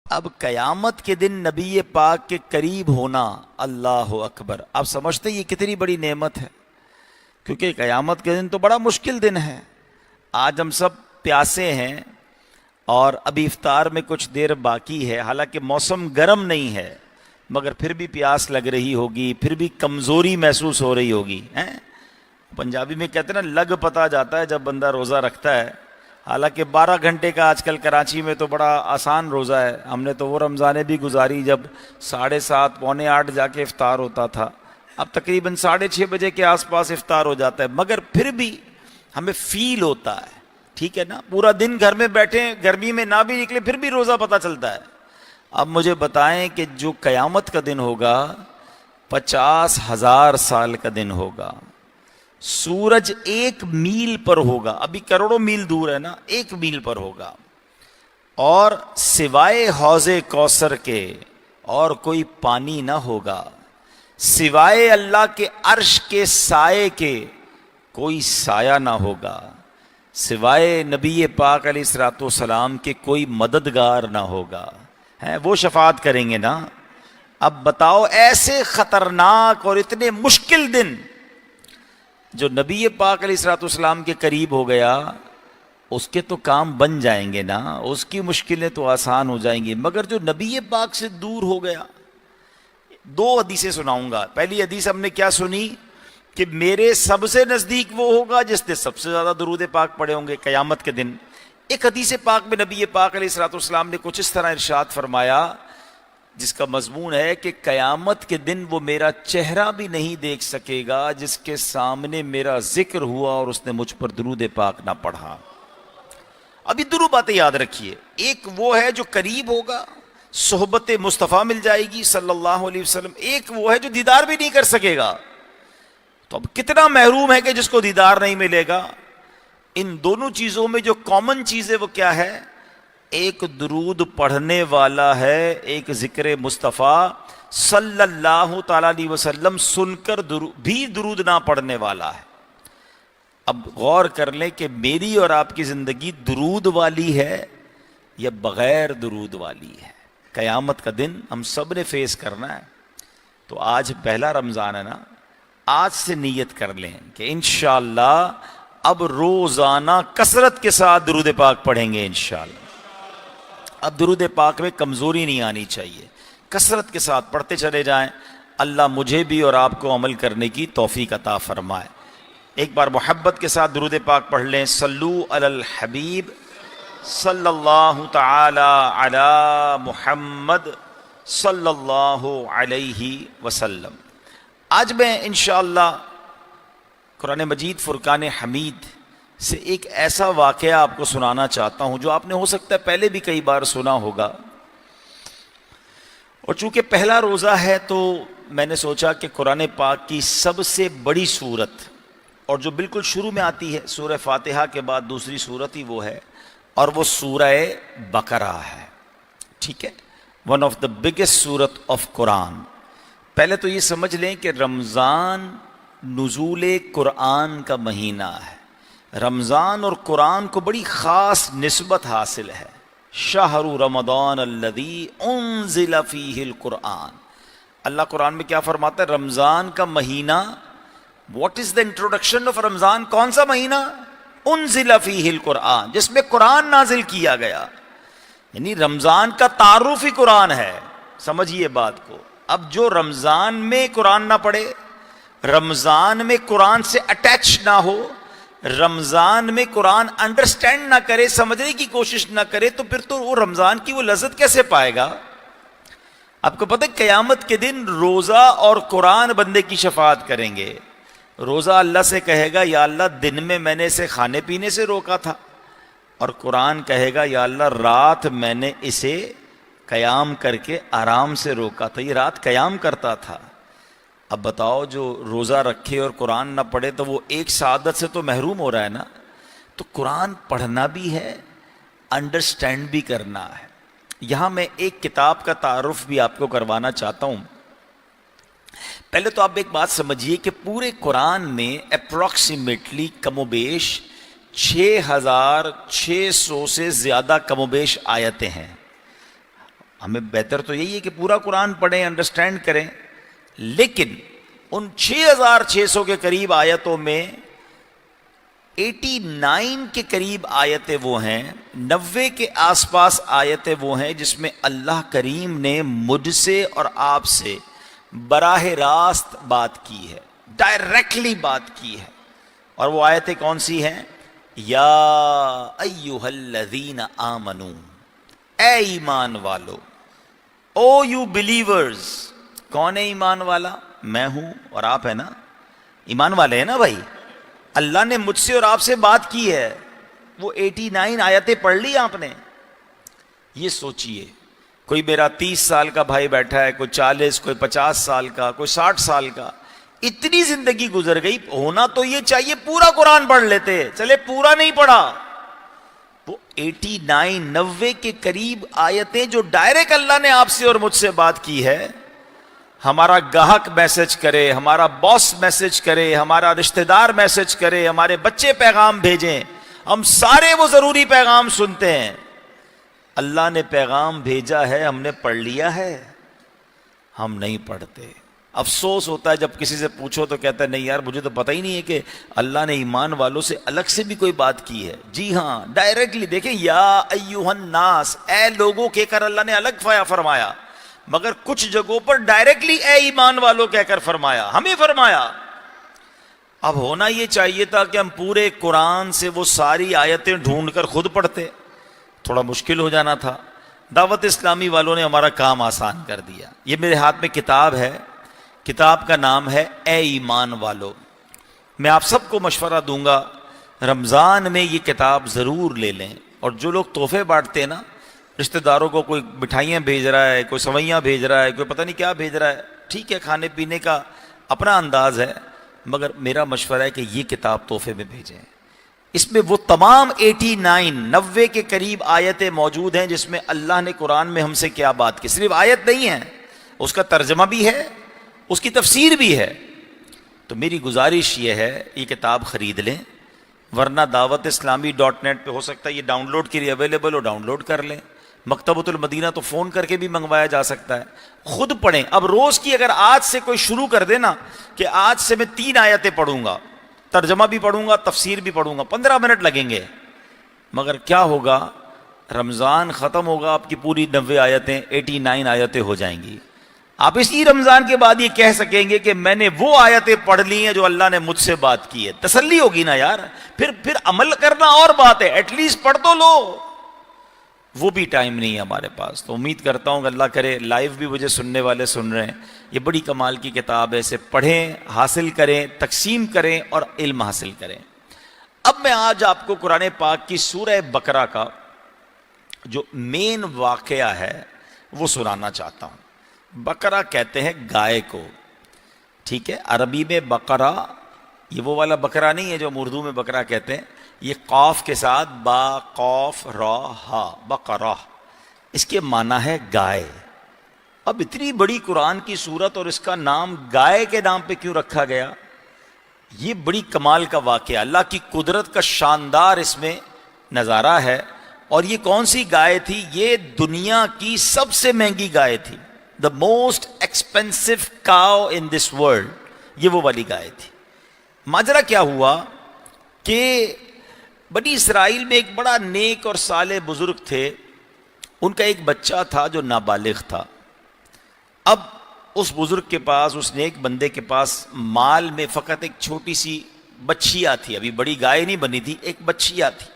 اب قیامت کے دن نبی پاک کے قریب ہونا، اللہ اکبر، آپ سمجھتے یہ کتنی بڑی نعمت ہے؟ کیونکہ قیامت کے دن تو بڑا مشکل دن ہے۔ آج ہم سب پیاسے ہیں اور ابھی افطار میں کچھ دیر باقی ہے، حالانکہ موسم گرم نہیں ہے، مگر پھر بھی پیاس لگ رہی ہوگی، پھر بھی کمزوری محسوس ہو رہی ہوگی۔ پنجابی میں کہتے ہیں نا، لگ پتا جاتا ہے جب بندہ روزہ رکھتا ہے۔ حالانکہ 12 گھنٹے کا آج کل کراچی میں تو بڑا آسان روزہ ہے، ہم نے تو وہ رمضانیں بھی گزاری جب 7:30 پونے 8 جا کے افطار ہوتا تھا، اب تقریباً 6:30 بجے کے آس پاس افطار ہو جاتا ہے، مگر پھر بھی ہمیں فیل ہوتا ہے، ٹھیک ہے نا؟ پورا دن گھر میں بیٹھے، گرمی میں نہ بھی نکلے، پھر بھی روزہ پتہ چلتا ہے۔ اب مجھے بتائیں کہ جو قیامت کا دن ہوگا 50,000 سال کا دن ہوگا، سورج 1 میل پر ہوگا، ابھی کروڑوں میل دور ہے نا، 1 میل پر ہوگا، اور سوائے حوض کوثر کے اور کوئی پانی نہ ہوگا، سوائے اللہ کے عرش کے سائے کے کوئی سایہ نہ ہوگا، سوائے نبی پاک علیہ الصلوۃ والسلام کے کوئی مددگار نہ ہوگا، وہ شفاعت کریں گے نا۔ اب بتاؤ، ایسے خطرناک اور اتنے مشکل دن، جو نبی پاک علیہ الصلوۃ والسلام کے قریب ہو گیا اس کے تو کام بن جائیں گے نا، اس کی مشکلیں تو آسان ہو جائیں گی، مگر جو نبی پاک سے دور ہو گیا، 2 حدیثیں سناؤں گا۔ پہلی حدیث ہم نے کیا سنی کہ میرے سب سے نزدیک وہ ہوگا جس نے سب سے زیادہ درود پاک پڑھے ہوں گے قیامت کے دن۔ ایک حدیث پاک میں نبی پاک علیہ الصلوۃ والسلام نے کچھ اس طرح ارشاد فرمایا جس کا مضمون ہے کہ قیامت کے دن وہ میرا چہرہ بھی نہیں دیکھ سکے گا جس کے سامنے میرا ذکر ہوا اور اس نے مجھ پر درود پاک نہ پڑھا۔ ابھی دونوں باتیں یاد رکھیے، ایک وہ ہے جو قریب ہوگا، صحبت مصطفیٰ مل جائے گی صلی اللہ علیہ وسلم، ایک وہ ہے جو دیدار بھی نہیں کر سکے گا۔ تو اب کتنا محروم ہے کہ جس کو دیدار نہیں ملے گا۔ ان دونوں چیزوں میں جو کامن چیز ہے وہ کیا ہے؟ ایک درود پڑھنے والا ہے، ایک ذکر مصطفیٰ صلی اللہ تعالی علیہ وسلم سن کر بھی درود نہ پڑھنے والا ہے۔ اب غور کر لیں کہ میری اور آپ کی زندگی درود والی ہے یا بغیر درود والی ہے؟ قیامت کا دن ہم سب نے فیس کرنا ہے۔ تو آج پہلا رمضان ہے نا، آج سے نیت کر لیں کہ انشاءاللہ اب روزانہ کثرت کے ساتھ درود پاک پڑھیں گے انشاءاللہ۔ اب درود پاک میں کمزوری نہیں آنی چاہیے، کثرت کے ساتھ پڑھتے چلے جائیں۔ اللہ مجھے بھی اور آپ کو عمل کرنے کی توفیق عطا فرمائے۔ ایک بار محبت کے ساتھ درود پاک پڑھ لیں، صلو علی الحبیب صلی اللہ تعالی علی محمد صلی اللہ علیہ وسلم۔ آج میں انشاءاللہ قرآن مجید فرقان حمید سے ایک ایسا واقعہ آپ کو سنانا چاہتا ہوں جو آپ نے ہو سکتا ہے پہلے بھی کئی بار سنا ہوگا، اور چونکہ پہلا روزہ ہے تو میں نے سوچا کہ قرآن پاک کی سب سے بڑی سورت، اور جو بالکل شروع میں آتی ہے سورہ فاتحہ کے بعد دوسری سورت ہی وہ ہے، اور وہ سورہ بقرہ ہے، ٹھیک ہے، ون آف دا بگیسٹ سورت آف قرآن۔ پہلے تو یہ سمجھ لیں کہ رمضان نزول قرآن کا مہینہ ہے، رمضان اور قرآن کو بڑی خاص نسبت حاصل ہے۔ شہر رمضان الذی انزل فیہ القرآن، اللہ قرآن میں کیا فرماتا ہے؟ رمضان کا مہینہ، what is the introduction of Ramzan? کون سا مہینہ؟ انزل فیہ القرآن، جس میں قرآن نازل کیا گیا، یعنی رمضان کا تعارف ہی قرآن ہے۔ سمجھیے بات کو۔ اب جو رمضان میں قرآن نہ پڑھے، رمضان میں قرآن سے اٹیچ نہ ہو، رمضان میں قرآن انڈرسٹینڈ نہ کرے، سمجھنے کی کوشش نہ کرے، تو پھر تو وہ رمضان کی وہ لذت کیسے پائے گا؟ آپ کو پتہ ہے قیامت کے دن روزہ اور قرآن بندے کی شفاعت کریں گے۔ روزہ اللہ سے کہے گا یا اللہ دن میں نے اسے کھانے پینے سے روکا تھا، اور قرآن کہے گا یا اللہ رات میں نے اسے قیام کر کے آرام سے روکا تھا، یہ رات قیام کرتا تھا۔ اب بتاؤ، جو روزہ رکھے اور قرآن نہ پڑھے تو وہ ایک سعادت سے تو محروم ہو رہا ہے نا۔ تو قرآن پڑھنا بھی ہے، انڈرسٹینڈ بھی کرنا ہے۔ یہاں میں ایک کتاب کا تعارف بھی آپ کو کروانا چاہتا ہوں۔ پہلے تو آپ ایک بات سمجھیے کہ پورے قرآن میں اپروکسیمیٹلی کم و بیش 6,600 سے زیادہ کم و بیش آیتیں ہیں، ہمیں بہتر تو یہی ہے کہ پورا قرآن پڑھیں، انڈرسٹینڈ کریں، لیکن ان 6600 کے قریب آیتوں میں 89 کے قریب آیتیں وہ ہیں، 90 کے آس پاس آیتیں وہ ہیں جس میں اللہ کریم نے مجھ سے اور آپ سے براہ راست بات کی ہے، ڈائریکٹلی بات کی ہے. اور وہ آیتیں کون سی ہیں؟ یا ایھا الذین آمنو، اے ایمان والو، او یو بلیورز. کون ہے ایمان والا؟ میں ہوں اور آپ ہے نا، ایمان والے ہیں نا بھائی. اللہ نے مجھ سے اور آپ سے بات کی ہے. وہ 89 آیتیں پڑھ لی آپ نے. یہ سوچئے، کوئی میرا 30 سال کا بھائی بیٹھا ہے، کوئی 40، کوئی 50 سال کا، کوئی 60 سال کا، اتنی زندگی گزر گئی. ہونا تو یہ چاہیے پورا قرآن پڑھ لیتے، چلے پورا نہیں پڑھا. وہ 89 90 کے قریب آیتیں جو ڈائریکٹ اللہ نے آپ سے اور مجھ سے بات کی ہے. ہمارا گاہک میسج کرے، ہمارا باس میسج کرے، ہمارا رشتہ دار میسج کرے، ہمارے بچے پیغام بھیجیں، ہم سارے وہ ضروری پیغام سنتے ہیں. اللہ نے پیغام بھیجا ہے، ہم نے پڑھ لیا ہے، ہم نہیں پڑھتے. افسوس ہوتا ہے جب کسی سے پوچھو تو کہتا ہے نہیں یار مجھے تو پتہ ہی نہیں ہے کہ اللہ نے ایمان والوں سے الگ سے بھی کوئی بات کی ہے. جی ہاں، ڈائریکٹلی دیکھیں، یا ایھا الناس، اے لوگوں کہہ کر اللہ نے الگ فرمایا، مگر کچھ جگہوں پر ڈائریکٹلی اے ایمان والوں کہہ کر فرمایا، ہمیں فرمایا. اب ہونا یہ چاہیے تھا کہ ہم پورے قرآن سے وہ ساری آیتیں ڈھونڈ کر خود پڑھتے، تھوڑا مشکل ہو جانا تھا. دعوت اسلامی والوں نے ہمارا کام آسان کر دیا. یہ میرے ہاتھ میں کتاب ہے، کتاب کا نام ہے اے ایمان والو. میں آپ سب کو مشورہ دوں گا رمضان میں یہ کتاب ضرور لے لیں. اور جو لوگ تحفے بانٹتے ہیں نا، رشتہ داروں کو کوئی مٹھائیاں بھیج رہا ہے، کوئی سوئیاں بھیج رہا ہے، کوئی پتہ نہیں کیا بھیج رہا ہے، ٹھیک ہے، کھانے پینے کا اپنا انداز ہے، مگر میرا مشورہ ہے کہ یہ کتاب تحفے میں بھیجیں. اس میں وہ تمام 89 90 کے قریب آیتیں موجود ہیں جس میں اللہ نے قرآن میں ہم سے کیا بات کی. صرف آیت نہیں ہے، اس کا ترجمہ بھی ہے، اس کی تفسیر بھی ہے. تو میری گزارش یہ ہے یہ کتاب خرید لیں، ورنہ دعوت اسلامی .net پہ ہو سکتا ہے یہ ڈاؤن لوڈ کے لیے اویلیبل ہو، ڈاؤن لوڈ کر لیں. مکتبۃ المدینہ تو فون کر کے بھی منگوایا جا سکتا ہے. خود پڑھیں. اب روز کی اگر آج سے کوئی شروع کر دے نا کہ آج سے میں 3 آیتیں پڑھوں گا، ترجمہ بھی پڑھوں گا، تفسیر بھی پڑھوں گا، 15 منٹ لگیں گے، مگر کیا ہوگا؟ رمضان ختم ہوگا، آپ کی پوری 90 آیتیں 89 آیتیں ہو جائیں گی. آپ اسی رمضان کے بعد یہ کہہ سکیں گے کہ میں نے وہ آیتیں پڑھ لی ہیں جو اللہ نے مجھ سے بات کی ہے. تسلی ہوگی نا یار. پھر عمل کرنا اور بات ہے، ایٹ لیسٹ پڑھ تو لو. وہ بھی ٹائم نہیں ہے ہمارے پاس. تو امید کرتا ہوں کہ اللہ کرے لائیو بھی مجھے سننے والے سن رہے ہیں. یہ بڑی کمال کی کتاب ہے، اسے پڑھیں، حاصل کریں، تقسیم کریں اور علم حاصل کریں. اب میں آج آپ کو قرآن پاک کی سورہ بقرہ کا جو مین واقعہ ہے وہ سنانا چاہتا ہوں. بقرہ کہتے ہیں گائے کو، ٹھیک ہے. عربی میں بقرہ یہ وہ والا بقرہ نہیں ہے جو ہم اردو میں بقرہ کہتے ہیں. یہ قاف کے ساتھ با قاف را ہا، بقرہ، اس کے معنی ہے گائے. اب اتنی بڑی قرآن کی سورت اور اس کا نام گائے کے نام پہ کیوں رکھا گیا؟ یہ بڑی کمال کا واقعہ، اللہ کی قدرت کا شاندار اس میں نظارہ ہے. اور یہ کون سی گائے تھی؟ یہ دنیا کی سب سے مہنگی گائے تھی. The most expensive cow in this world, یہ وہ والی گائے تھی. ماجرا کیا ہوا کہ بنی اسرائیل میں ایک بڑا نیک اور صالح بزرگ تھے. ان کا ایک بچہ تھا جو نابالغ تھا. اب اس بزرگ کے پاس، اس نیک بندے کے پاس مال میں فقط ایک چھوٹی سی بچھیا تھی. ابھی بڑی گائے نہیں بنی تھی، ایک بچھیا تھی.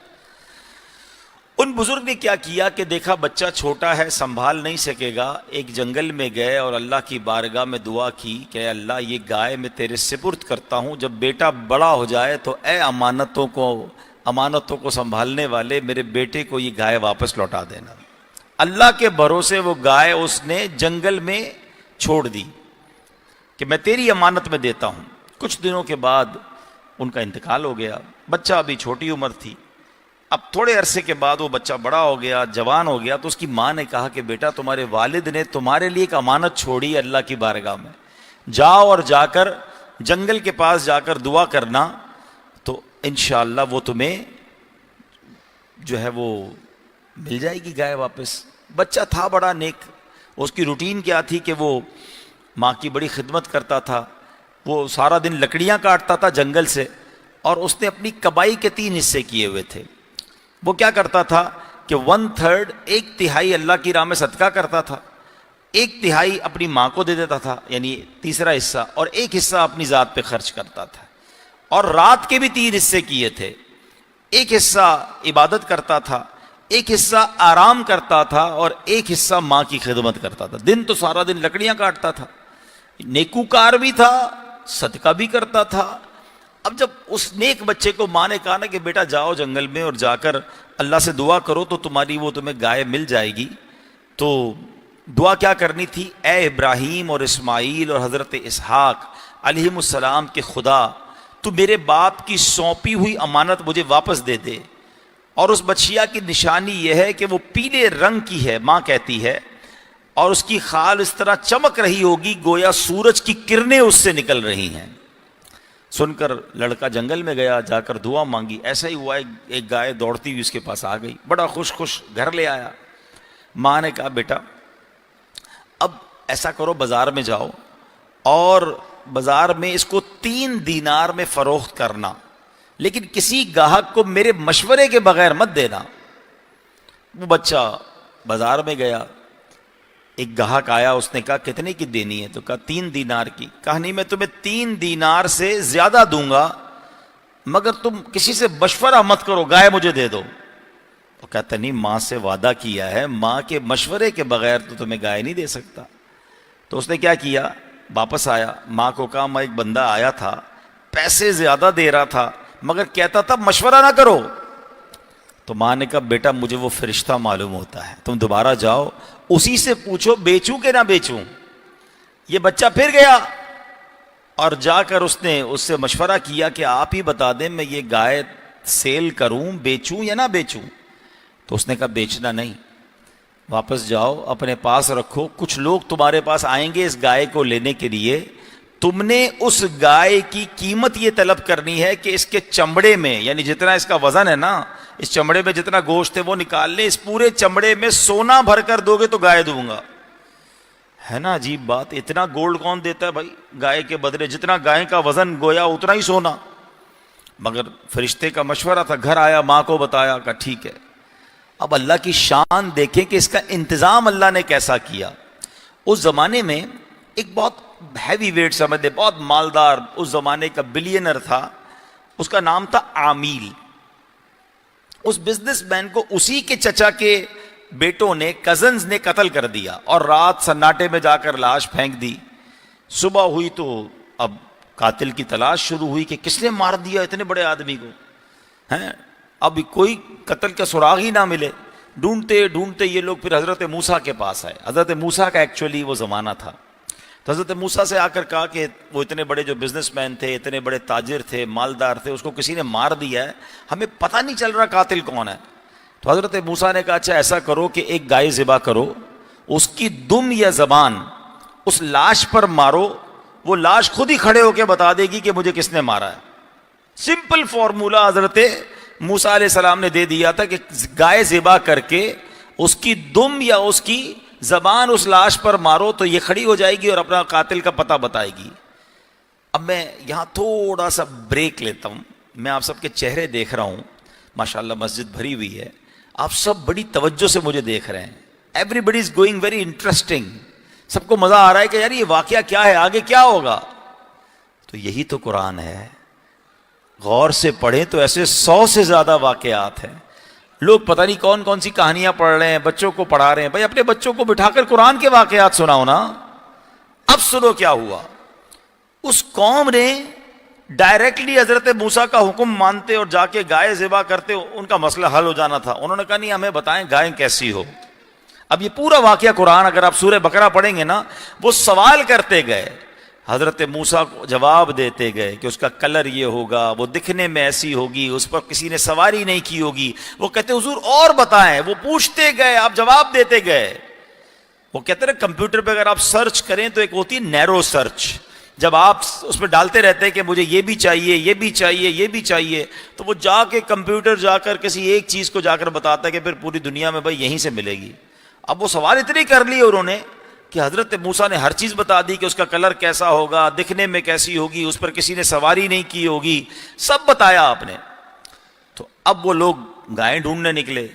ان بزرگ نے کیا کیا کہ دیکھا بچہ چھوٹا ہے، سنبھال نہیں سکے گا. ایک جنگل میں گئے اور اللہ کی بارگاہ میں دعا کی کہ اے اللہ یہ گائے میں تیرے سپرد کرتا ہوں، جب بیٹا بڑا ہو جائے تو اے امانتوں کو سنبھالنے والے میرے بیٹے کو یہ گائے واپس لوٹا دینا. اللہ کے بھروسے وہ گائے اس نے جنگل میں چھوڑ دی کہ میں تیری امانت میں دیتا ہوں. کچھ دنوں کے بعد ان کا انتقال ہو گیا. بچہ ابھی چھوٹی عمر تھی. اب تھوڑے عرصے کے بعد وہ بچہ بڑا ہو گیا، جوان ہو گیا. تو اس کی ماں نے کہا کہ بیٹا تمہارے والد نے تمہارے لیے ایک امانت چھوڑی اللہ کی بارگاہ میں، جاؤ اور جا کر جنگل کے پاس جا کر دعا کرنا تو انشاءاللہ وہ تمہیں جو ہے وہ مل جائے گی گائے واپس. بچہ تھا بڑا نیک. اس کی روٹین کیا تھی کہ وہ ماں کی بڑی خدمت کرتا تھا. وہ سارا دن لکڑیاں کاٹتا تھا جنگل سے, اور اس نے اپنی کمائی کے 3 حصے کیے ہوئے تھے. وہ کیا کرتا تھا کہ 1/3 ایک تہائی اللہ کی راہ میں صدقہ کرتا تھا, 1/3 اپنی ماں کو دے دیتا تھا, یعنی تیسرا حصہ, اور 1 حصہ اپنی ذات پہ خرچ کرتا تھا. اور رات کے بھی 3 حصے کیے تھے. 1 حصہ عبادت کرتا تھا, 1 حصہ آرام کرتا تھا, اور 1 حصہ ماں کی خدمت کرتا تھا. دن تو سارا دن لکڑیاں کاٹتا تھا, نیکوکار بھی تھا, صدقہ بھی کرتا تھا. اب جب اس نیک بچے کو ماں نے کہا نا کہ بیٹا جاؤ جنگل میں اور جا کر اللہ سے دعا کرو تو تمہاری وہ تمہیں گائے مل جائے گی, تو دعا کیا کرنی تھی؟ اے ابراہیم اور اسماعیل اور حضرت اسحاق علیہم السلام کے خدا, تو میرے باپ کی سونپی ہوئی امانت مجھے واپس دے دے. اور اس بچیا کی نشانی یہ ہے کہ وہ پیلے رنگ کی ہے, ماں کہتی ہے, اور اس کی خال اس طرح چمک رہی ہوگی گویا سورج کی کرنیں اس سے نکل رہی ہیں. سن کر لڑکا جنگل میں گیا, جا کر دعا مانگی. ایسا ہی ہوا, ایک گائے دوڑتی ہوئی اس کے پاس آ گئی, بڑا خوش گھر لے آیا. ماں نے کہا بیٹا اب ایسا کرو, بازار میں جاؤ اور بازار میں اس کو 3 دینار میں فروخت کرنا, لیکن کسی گاہک کو میرے مشورے کے بغیر مت دینا. وہ بچہ بازار میں گیا, ایک گاہک آیا, اس نے کہا کتنے کی دینی ہے؟ تو کہا 3 دینار کی. کہا نہیں, میں تمہیں 3 دینار سے زیادہ دوں گا مگر تم کسی سے مشورہ مت کرو, گائے مجھے دے دو. وہ کہتا نہیں, ماں سے وعدہ کیا ہے, ماں کے مشورے کے بغیر تو تمہیں گائے نہیں دے سکتا. تو اس نے کیا کیا, واپس آیا, ماں کو کہا میں ایک بندہ آیا تھا, پیسے زیادہ دے رہا تھا مگر کہتا تھا مشورہ نہ کرو. تو ماں نے کہا بیٹا مجھے وہ فرشتہ معلوم ہوتا ہے, تم دوبارہ جاؤ اسی سے پوچھو بیچوں کہ نہ بیچوں. یہ بچہ پھر گیا اور جا کر اس نے اس سے مشورہ کیا کہ آپ ہی بتا دیں میں یہ گائے سیل کروں, بیچوں یا نہ بیچوں. تو اس نے کہا بیچنا نہیں, واپس جاؤ اپنے پاس رکھو, کچھ لوگ تمہارے پاس آئیں گے اس گائے کو لینے کے لیے, تم نے اس گائے کی قیمت یہ طلب کرنی ہے کہ اس کے چمڑے میں, یعنی جتنا اس کا وزن ہے نا, اس چمڑے میں جتنا گوشت ہے وہ نکال لیں, اس پورے چمڑے میں سونا بھر کر دو گے تو گائے دوں گا. ہے نا عجیب بات, اتنا گولڈ کون دیتا ہے بھائی گائے کے بدلے, جتنا گائے کا وزن گویا اتنا ہی سونا. مگر فرشتے کا مشورہ تھا, گھر آیا, ماں کو بتایا, کہا ٹھیک ہے. اب اللہ کی شان دیکھیں کہ اس کا انتظام اللہ نے کیسا کیا. اس زمانے میں ایک بہت ہیوی ویٹ سمجھتے, بہت مالدار اس زمانے کا بلینر تھا, اس کا نام تھا عامیل. اس بزنس مین کو اسی کے چچا کے بیٹوں نے, کزنز نے قتل کر دیا, اور رات سناٹے میں جا کر لاش پھینک دی. صبح ہوئی تو اب قاتل کی تلاش شروع ہوئی کہ کس نے مار دیا اتنے بڑے آدمی کو. ہیں اب کوئی قتل کا سراغ ہی نہ ملے. ڈھونڈتے ڈھونڈتے یہ لوگ پھر حضرت موسیٰ کے پاس آئے. حضرت موسیٰ کا ایکچولی وہ زمانہ تھا. تو حضرت موسیٰ سے آ کر کہا کہ وہ اتنے بڑے جو بزنس مین تھے, اتنے بڑے تاجر تھے, مالدار تھے, اس کو کسی نے مار دیا ہے, ہمیں پتہ نہیں چل رہا قاتل کون ہے. تو حضرت موسیٰ نے کہا اچھا ایسا کرو کہ ایک گائے ذبح کرو, اس کی دم یا زبان اس لاش پر مارو, وہ لاش خود ہی کھڑے ہو کے بتا دے گی کہ مجھے کس نے مارا ہے. سمپل فارمولا حضرت موسیٰ علیہ السلام نے دے دیا تھا کہ گائے ذبح کر کے اس کی دم یا اس کی زبان اس لاش پر مارو تو یہ کھڑی ہو جائے گی اور اپنا قاتل کا پتہ بتائے گی. اب میں یہاں تھوڑا سا بریک لیتا ہوں. میں آپ سب کے چہرے دیکھ رہا ہوں, ماشاءاللہ مسجد بھری ہوئی ہے, آپ سب بڑی توجہ سے مجھے دیکھ رہے ہیں. Everybody is going very interesting. سب کو مزہ آ رہا ہے کہ یار یہ واقعہ کیا ہے, آگے کیا ہوگا. تو یہی تو قرآن ہے. غور سے پڑھیں تو ایسے 100 سے زیادہ واقعات ہیں. لوگ پتہ نہیں کون کون سی کہانیاں پڑھ رہے ہیں, بچوں کو پڑھا رہے ہیں. بھائی اپنے بچوں کو بٹھا کر قرآن کے واقعات سناؤ نا. اب سنو کیا ہوا. اس قوم نے ڈائریکٹلی حضرت موسیٰ کا حکم مانتے اور جا کے گائے ذبح کرتے, ان کا مسئلہ حل ہو جانا تھا. انہوں نے کہا نہیں ہمیں بتائیں گائے کیسی ہو. اب یہ پورا واقعہ قرآن اگر آپ سورہ بقرہ پڑھیں گے نا, وہ سوال کرتے گئے, حضرت موسیٰ کو جواب دیتے گئے کہ اس کا کلر یہ ہوگا, وہ دکھنے میں ایسی ہوگی, اس پر کسی نے سواری نہیں کی ہوگی. وہ کہتے حضور اور بتائیں. وہ پوچھتے گئے, آپ جواب دیتے گئے. وہ کہتے ہیں کمپیوٹر پہ اگر آپ سرچ کریں تو ایک ہوتی ہے نیرو سرچ, جب آپ اس پہ ڈالتے رہتے ہیں کہ مجھے یہ بھی چاہیے, یہ بھی چاہیے, یہ بھی چاہیے, تو وہ جا کے کمپیوٹر جا کر کسی ایک چیز کو جا کر بتاتا ہے کہ پھر پوری دنیا میں بھائی یہیں سے ملے گی. اب وہ سوال اتنے کر لیے انہوں نے کہ حضرت موسیٰ نے ہر چیز بتا دی کہ اس کا کلر کیسا ہوگا، دکھنے میں کیسی ہوگی، اس پر کسی نے سواری نہیں کی ہوگی، سب بتایا آپ نے۔ تو اب وہ لوگ گائے ڈھونڈنے نکلے۔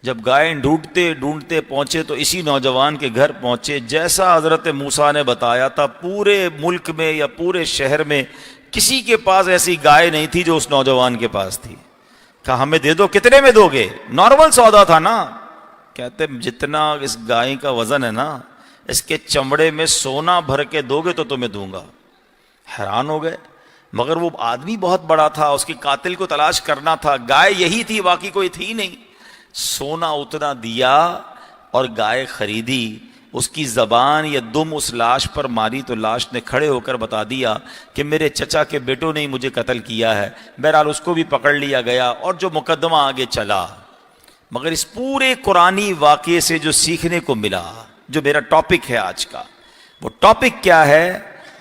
جب گائے ڈھونڈتے ڈھونڈتے پہنچے تو اسی نوجوان کے گھر پہنچے، جیسا حضرت موسیٰ نے بتایا تھا پورے ملک میں یا پورے شہر میں کسی کے پاس ایسی گائے نہیں تھی جو اس نوجوان کے پاس تھی۔ کہا ہمیں دے دو، کتنے میں دو گے؟ نارمل سودا تھا نا۔ کہتے جتنا اس گائے کا وزن ہے نا، اس کے چمڑے میں سونا بھر کے دو گے تو تمہیں دوں گا۔ حیران ہو گئے، مگر وہ آدمی بہت بڑا تھا، اس کے قاتل کو تلاش کرنا تھا، گائے یہی تھی، باقی کوئی تھی نہیں۔ سونا اتنا دیا اور گائے خریدی، اس کی زبان یا دم اس لاش پر ماری تو لاش نے کھڑے ہو کر بتا دیا کہ میرے چچا کے بیٹوں نے مجھے قتل کیا ہے۔ بہرحال اس کو بھی پکڑ لیا گیا اور جو مقدمہ آگے چلا۔ مگر اس پورے قرآنی واقعے سے جو سیکھنے کو ملا، جو میرا ٹاپک ہے آج کا، وہ ٹاپک کیا ہے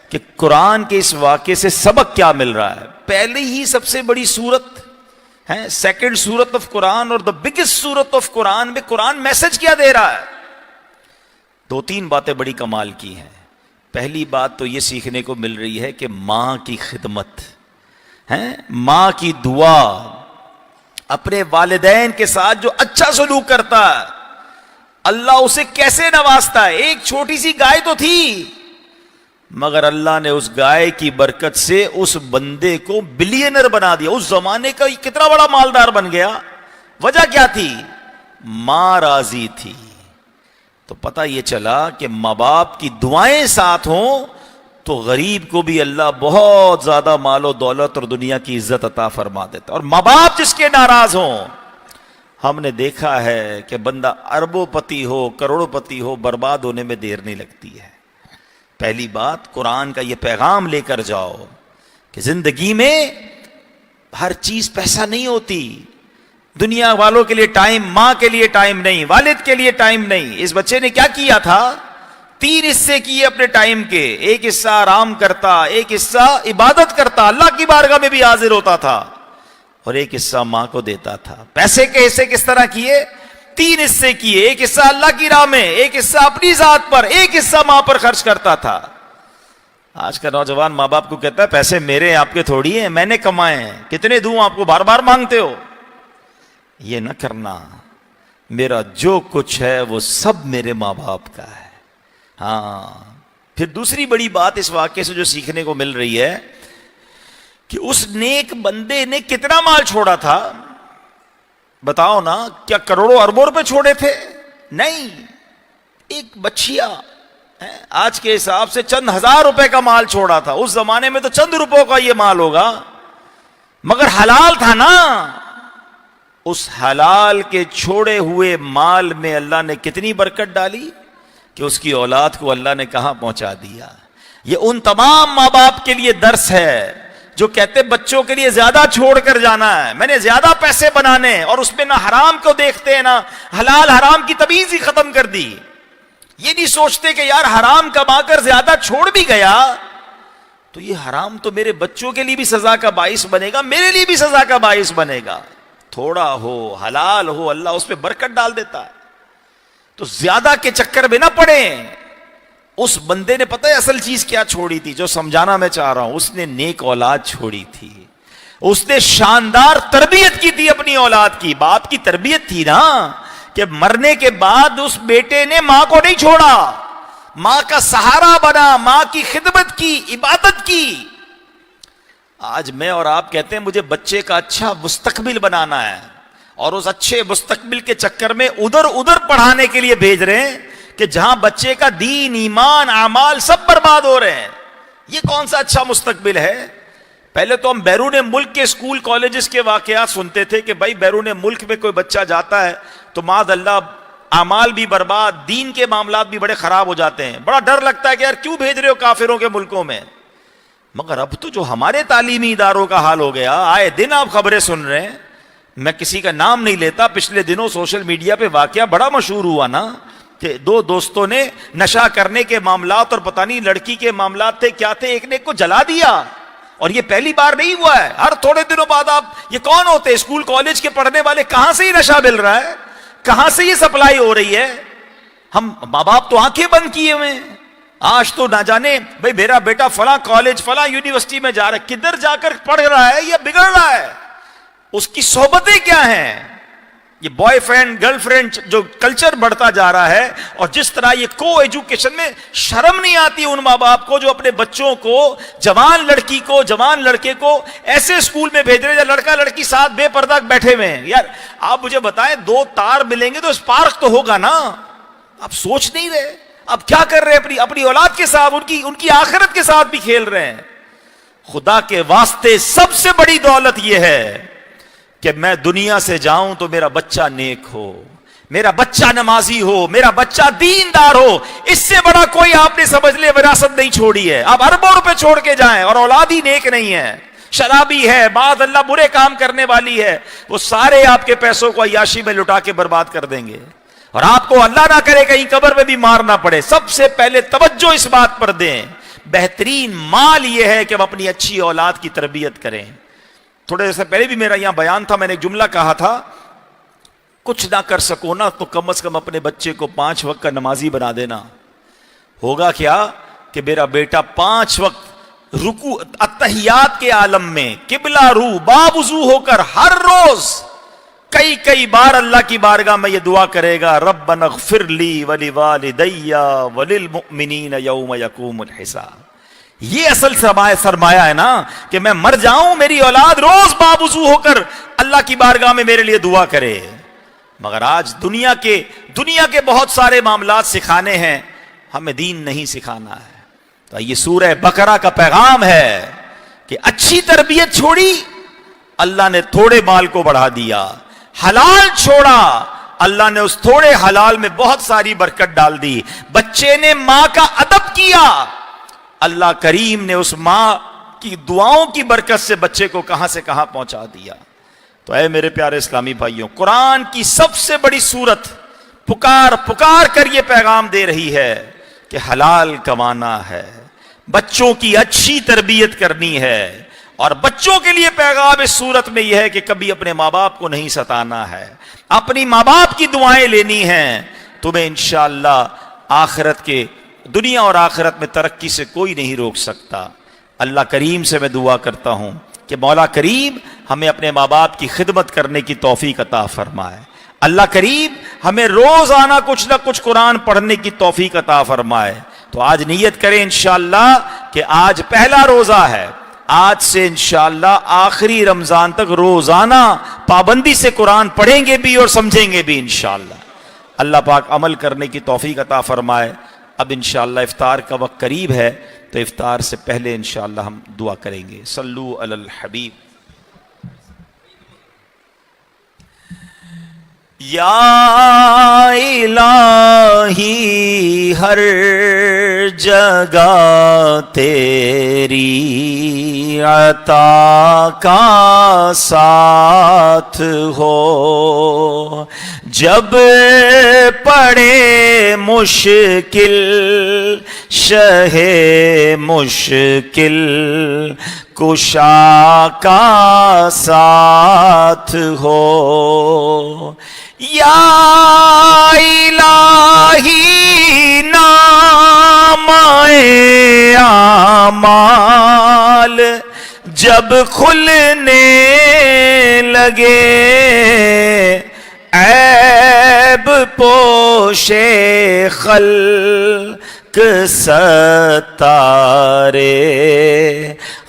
کہ قرآن کے اس واقعے سے سبق کیا مل رہا ہے۔ پہلے ہی سب سے بڑی سورت ہے، سیکنڈ سورت آف قرآن اور دا بگیسٹ سورت آف قرآن میں قرآن میسج کیا دے رہا ہے؟ دو تین باتیں بڑی کمال کی ہیں۔ پہلی بات تو یہ سیکھنے کو مل رہی ہے کہ ماں کی خدمت ہے، ماں کی دعا، اپنے والدین کے ساتھ جو اچھا سلوک کرتا ہے اللہ اسے کیسے نوازتا ہے۔ ایک چھوٹی سی گائے تو تھی، مگر اللہ نے اس گائے کی برکت سے اس بندے کو بلینر بنا دیا، اس زمانے کا کتنا بڑا مالدار بن گیا۔ وجہ کیا تھی؟ ماں راضی تھی۔ تو پتہ یہ چلا کہ ماں باپ کی دعائیں ساتھ ہوں تو غریب کو بھی اللہ بہت زیادہ مال و دولت اور دنیا کی عزت عطا فرما دیتا، اور ماں باپ جس کے ناراض ہوں، ہم نے دیکھا ہے کہ بندہ اربوں پتی ہو، کروڑوں پتی ہو، برباد ہونے میں دیر نہیں لگتی ہے۔ پہلی بات قرآن کا یہ پیغام لے کر جاؤ کہ زندگی میں ہر چیز پیسہ نہیں ہوتی۔ دنیا والوں کے لیے ٹائم، ماں کے لیے ٹائم نہیں، والد کے لیے ٹائم نہیں۔ اس بچے نے کیا کیا تھا؟ 3 حصے کیے اپنے ٹائم کے، ایک حصہ آرام کرتا، ایک حصہ عبادت کرتا، اللہ کی بارگاہ میں بھی حاضر ہوتا تھا، اور ایک حصہ ماں کو دیتا تھا۔ پیسے کے حصے کس طرح کیے؟ 3 حصے کیے، ایک حصہ اللہ کی راہ میں، ایک حصہ اپنی ذات پر، ایک حصہ ماں پر خرچ کرتا تھا۔ آج کا نوجوان ماں باپ کو کہتا ہے پیسے میرے ہیں، آپ کے تھوڑی ہیں، میں نے کمائے ہیں، کتنے دوں آپ کو، بار بار مانگتے ہو۔ یہ نہ کرنا، میرا جو کچھ ہے وہ سب میرے ماں باپ کا ہے۔ ہاں، پھر دوسری بڑی بات اس واقعے سے جو سیکھنے کو مل رہی ہے کہ اس نیک بندے نے کتنا مال چھوڑا تھا؟ بتاؤ نا، کیا کروڑوں اربوں روپے چھوڑے تھے؟ نہیں، ایک بچیا آج کے حساب سے چند ہزار روپے کا مال چھوڑا تھا، اس زمانے میں تو چند روپوں کا یہ مال ہوگا، مگر حلال تھا نا۔ اس حلال کے چھوڑے ہوئے مال میں اللہ نے کتنی برکت ڈالی کہ اس کی اولاد کو اللہ نے کہاں پہنچا دیا۔ یہ ان تمام ماں باپ کے لیے درس ہے جو کہتے بچوں کے لیے زیادہ چھوڑ کر جانا ہے، میں نے زیادہ پیسے بنانے، اور اس میں نہ حرام کو دیکھتے ہیں نہ حلال، حرام کی تمیز ہی ختم کر دی۔ یہ نہیں سوچتے کہ یار حرام کما کر زیادہ چھوڑ بھی گیا تو یہ حرام تو میرے بچوں کے لیے بھی سزا کا باعث بنے گا، میرے لیے بھی سزا کا باعث بنے گا۔ تھوڑا ہو، حلال ہو، اللہ اس پہ برکت ڈال دیتا ہے۔ تو زیادہ کے چکر میں نہ پڑیں۔ اس بندے نے پتہ ہے اصل چیز کیا چھوڑی تھی؟ جو سمجھانا میں چاہ رہا ہوں، اس نے نیک اولاد چھوڑی تھی، اس نے شاندار تربیت کی تھی اپنی اولاد کی۔ باپ کی تربیت تھی نا کہ مرنے کے بعد اس بیٹے نے ماں کو نہیں چھوڑا، ماں کا سہارا بنا، ماں کی خدمت کی، عبادت کی۔ آج میں اور آپ کہتے ہیں مجھے بچے کا اچھا مستقبل بنانا ہے، اور اس اچھے مستقبل کے چکر میں ادھر پڑھانے کے لیے بھیج رہے ہیں کہ جہاں بچے کا دین، ایمان، اعمال سب برباد ہو رہے ہیں۔ یہ کون سا اچھا مستقبل ہے؟ پہلے تو ہم بیرون ملک کے اسکول کالجز کے واقعات سنتے تھے کہ بھائی بیرون ملک میں کوئی بچہ جاتا ہے تو معاذ اللہ اعمال بھی برباد، دین کے معاملات بھی بڑے خراب ہو جاتے ہیں۔ بڑا ڈر لگتا ہے کہ یار کیوں بھیج رہے ہو کافروں کے ملکوں میں؟ مگر اب تو جو ہمارے تعلیمی اداروں کا حال ہو گیا، آئے دن آپ خبریں سن رہے ہیں، میں کسی کا نام نہیں لیتا، پچھلے دنوں سوشل میڈیا پہ واقعہ بڑا مشہور ہوا نا کہ 2 دوستوں نے نشہ کرنے کے معاملات اور پتہ نہیں لڑکی کے معاملات تھے کیا تھے، ایک نے ایک کو جلا دیا۔ اور یہ پہلی بار نہیں ہوا ہے، ہر تھوڑے دنوں بعد آپ یہ کون ہوتے؟ اسکول کالج کے پڑھنے والے، کہاں سے یہ نشہ مل رہا ہے، کہاں سے یہ سپلائی ہو رہی ہے؟ ہم ماں باپ تو آنکھیں بند کیے ہوئے ہیں. آج تو نہ جانے بھائی میرا بیٹا فلاں کالج فلاں یونیورسٹی میں جا رہا ہے, کدھر جا کر پڑھ رہا ہے یا بگڑ رہا ہے, اس کی صحبتیں کیا ہیں. یہ بوائے فرینڈ گرل فرینڈ جو کلچر بڑھتا جا رہا ہے, اور جس طرح یہ کو ایجوکیشن میں شرم نہیں آتی ان ماں باپ کو جو اپنے بچوں کو, جوان لڑکی کو جوان لڑکے کو ایسے اسکول میں بھیج رہے ہیں لڑکا لڑکی ساتھ بے پردہ بیٹھے ہوئے ہیں. یار آپ مجھے بتائیں, دو تار ملیں گے تو اسپارک تو ہوگا نا. آپ سوچ نہیں رہے اب کیا کر رہے ہیں, اپنی اولاد کے ساتھ ان کی آخرت کے ساتھ بھی کھیل رہے ہیں. خدا کے واسطے سب سے بڑی دولت یہ ہے کہ میں دنیا سے جاؤں تو میرا بچہ نیک ہو, میرا بچہ نمازی ہو, میرا بچہ دیندار ہو. اس سے بڑا کوئی آپ نے سمجھ لے وراثت نہیں چھوڑی ہے. آپ اربوں روپے چھوڑ کے جائیں اور اولاد ہی نیک نہیں ہے, شرابی ہے, بعد اللہ برے کام کرنے والی ہے, وہ سارے آپ کے پیسوں کو عیاشی میں لٹا کے برباد کر دیں گے. اور آپ کو اللہ نہ کرے کہیں قبر میں بھی مارنا پڑے. سب سے پہلے توجہ اس بات پر دیں, بہترین مال یہ ہے کہ ہم اپنی اچھی اولاد کی تربیت کریں. تھوڑے سے پہلے بھی میرا یہاں بیان تھا, میں نے ایک جملہ کہا تھا, کچھ نہ کر سکو نا تو کم از کم اپنے بچے کو 5 وقت کا نمازی بنا دینا. ہوگا کیا کہ میرا بیٹا 5 وقت رکوع اتحیات کے عالم میں قبلہ رو باوضو ہو کر ہر روز کئی بار اللہ کی بارگاہ میں یہ دعا کرے گا, ربنا اغفر لی ولوالدی وللمؤمنین یوم یقوم الحساب. یہ اصل سرمایہ ہے نا کہ میں مر جاؤں میری اولاد روز باوضو ہو کر اللہ کی بارگاہ میں میرے لیے دعا کرے. مگر آج دنیا کے بہت سارے معاملات سکھانے ہیں, ہمیں دین نہیں سکھانا ہے. تو یہ سورہ بقرہ کا پیغام ہے کہ اچھی تربیت چھوڑی, اللہ نے تھوڑے مال کو بڑھا دیا. حلال چھوڑا, اللہ نے اس تھوڑے حلال میں بہت ساری برکت ڈال دی. بچے نے ماں کا ادب کیا, اللہ کریم نے اس ماں کی دعاؤں کی برکت سے بچے کو کہاں سے کہاں پہنچا دیا. تو اے میرے پیارے اسلامی بھائیوں, قرآن کی سب سے بڑی سورت پکار کر یہ پیغام دے رہی ہے کہ حلال کمانا ہے, بچوں کی اچھی تربیت کرنی ہے. اور بچوں کے لیے پیغام اس صورت میں یہ ہے کہ کبھی اپنے ماں باپ کو نہیں ستانا ہے, اپنی ماں باپ کی دعائیں لینی ہیں. تمہیں انشاءاللہ آخرت کے دنیا اور آخرت میں ترقی سے کوئی نہیں روک سکتا. اللہ کریم سے میں دعا کرتا ہوں کہ مولا کریم ہمیں اپنے ماں باپ کی خدمت کرنے کی توفیق عطا فرمائے. اللہ کریم ہمیں روزانہ کچھ نہ کچھ قرآن پڑھنے کی توفیق عطا فرمائے. تو آج نیت کریں انشاءاللہ کہ آج پہلا روزہ ہے, آج سے انشاءاللہ آخری رمضان تک روزانہ پابندی سے قرآن پڑھیں گے بھی اور سمجھیں گے بھی انشاءاللہ. اللہ پاک عمل کرنے کی توفیق عطا فرمائے. اب انشاءاللہ افطار کا وقت قریب ہے, تو افطار سے پہلے انشاءاللہ ہم دعا کریں گے. صلو علی الحبیب. یا الہی ہر جگہ تیری عطا کا ساتھ ہو, جب پڑے مشکل شہ مشکل کشا کا ساتھ ہو. یا الہی نامۂ اعمال جب کھلنے لگے, عیب پوشے خلق ستارے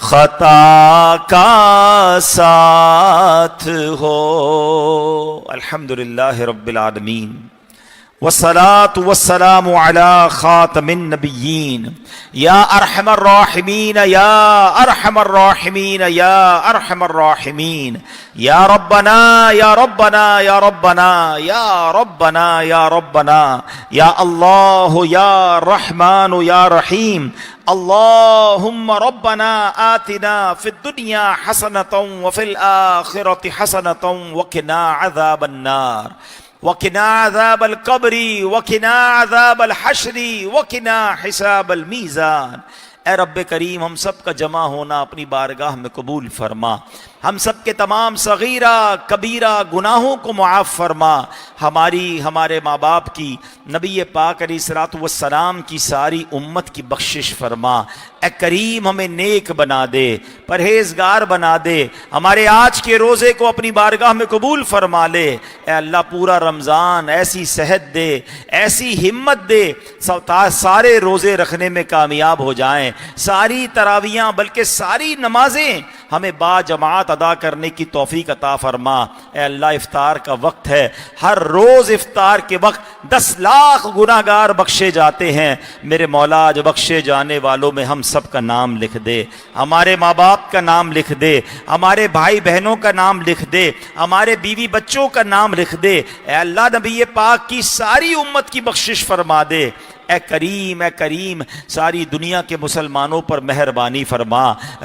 خطا کا ساتھ ہو. الحمدللہ رب العالمین والصلاة والسلام على خاتم النبیین یا ارحم الراحمین یا ارحم الراحمین یا ارحم الراحمین. یا ربنا یا ربنا یا ربنا یا ربنا یا ربنا یا اللہ یا رحمان یا رحیم. اللہم ربنا آتنا فی الدنیا حسنة وفی الآخرة حسنة وقنا عذاب النار وقنا عذاب القبر وقنا عذاب الحشر وقنا حساب المیزان. اے رب کریم ہم سب کا جمع ہونا اپنی بارگاہ میں قبول فرما. ہم سب کے تمام صغیرہ کبیرہ گناہوں کو معاف فرما، ہمارے ماں باپ کی، نبی پاک علیہ الصلوۃ والسلام کی ساری امت کی بخشش فرما۔ اے کریم ہمیں نیک بنا دے، پرہیزگار بنا دے، ہمارے آج کے روزے کو اپنی بارگاہ میں قبول فرما لے۔ اے اللہ پورا رمضان ایسی صحت دے، ایسی ہمت دے، سارے روزے رکھنے میں کامیاب ہو جائیں، ساری تراویحاں بلکہ ساری نمازیں ہمیں با جماعت ادا کرنے کی توفیق عطا فرما۔ اے اللہ افطار کا وقت ہے، ہر روز افطار کے وقت 10 لاکھ گناہگار بخشے جاتے ہیں، میرے مولا جو بخشے جانے والوں میں ہم سب کا نام لکھ دے، ہمارے ماں باپ کا نام لکھ دے، ہمارے بھائی بہنوں کا نام لکھ دے، ہمارے بیوی بچوں کا نام لکھ دے۔ اے اللہ نبی پاک کی ساری امت کی بخشش فرما دے۔ اے کریم ساری دنیا کے مسلمانوں پر مہربانی فرما،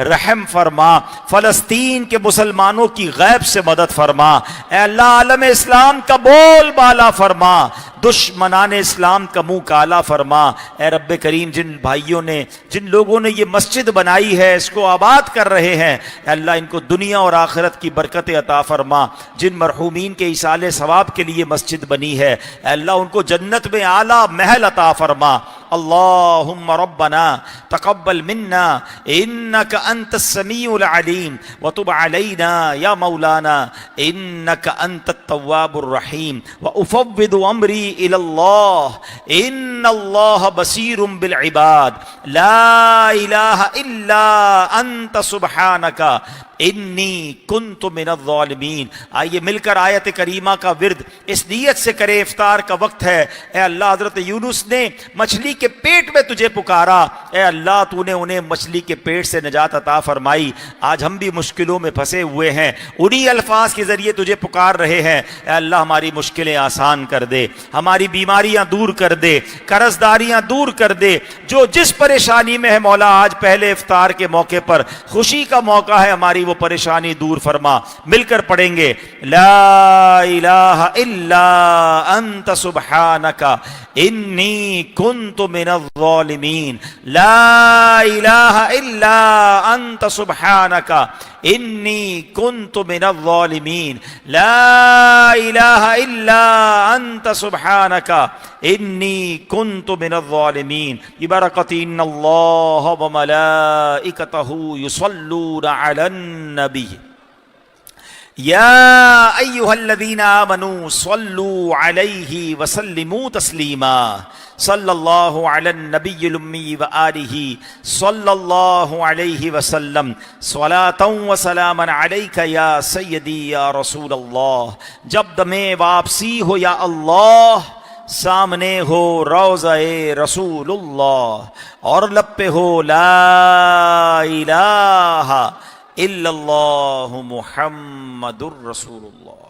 رحم فرما، فلسطین کے مسلمانوں کی غیب سے مدد فرما۔ اے اللہ عالم اسلام کا بول بالا فرما، دشمنان اسلام کا منہ کالا فرما۔ اے رب کریم جن بھائیوں نے، جن لوگوں نے یہ مسجد بنائی ہے، اس کو آباد کر رہے ہیں، اے اللہ ان کو دنیا اور آخرت کی برکت عطا فرما۔ جن مرحومین کے ایصال ثواب کے لیے مسجد بنی ہے، اے اللہ ان کو جنت میں اعلیٰ محل عطا فرما۔ اللہم ربنا تقبل منا انک انت السمیع العلیم وتب علینا یا مولانا انک انت التواب الرحیم وافوض امری الی اللہ ان اللہ بصیر بالعباد لا الہ الا انت سبحانک انی کنت من الظالمین۔ آئیے مل کر آیت کریمہ کا ورد اس نیت سے کرے، افطار کا وقت ہے۔ اے اللہ حضرت یونس نے مچھلی کے پیٹ میں تجھے پکارا، اے اللہ تو نے انہیں مچھلی کے پیٹ سے نجات عطا فرمائی۔ آج ہم بھی مشکلوں میں پھنسے ہوئے ہیں، انہی الفاظ کے ذریعے تجھے پکار رہے ہیں۔ اے اللہ ہماری مشکلیں آسان کر دے، ہماری بیماریاں دور کر دے، قرض داریاں دور کر دے۔ جو جس پریشانی میں ہے مولا آج پہلے افطار کے موقع پر خوشی کا موقع ہے، ہماری وہ پریشانی دور فرما۔ مل کر پڑھیں گے لا الہ الا انت سبحانک انی کنت من الظالمین، لا الہ الا انت سبحانک انی کنت من الظالمین، لا الہ الا انت سبحانک انی کنت من الظالمین۔ ببرکۃ ان اللہ وملائکتہ یصلون علی النبی یا ایہا الذین آمنوا صلوا علیہ وسلموا تسلیما۔ صلی اللہ علی النبی الامی وآلہ صلی اللہ علیہ وسلم صلاۃ و سلاما علیک یا سیدی یا رسول اللہ۔ جب دم واپسی ہو یا اللہ، سامنے ہو روضہ رسول اللہ، اور لب پہ ہو لا الہ الا اللہ محمد الرسول اللہ۔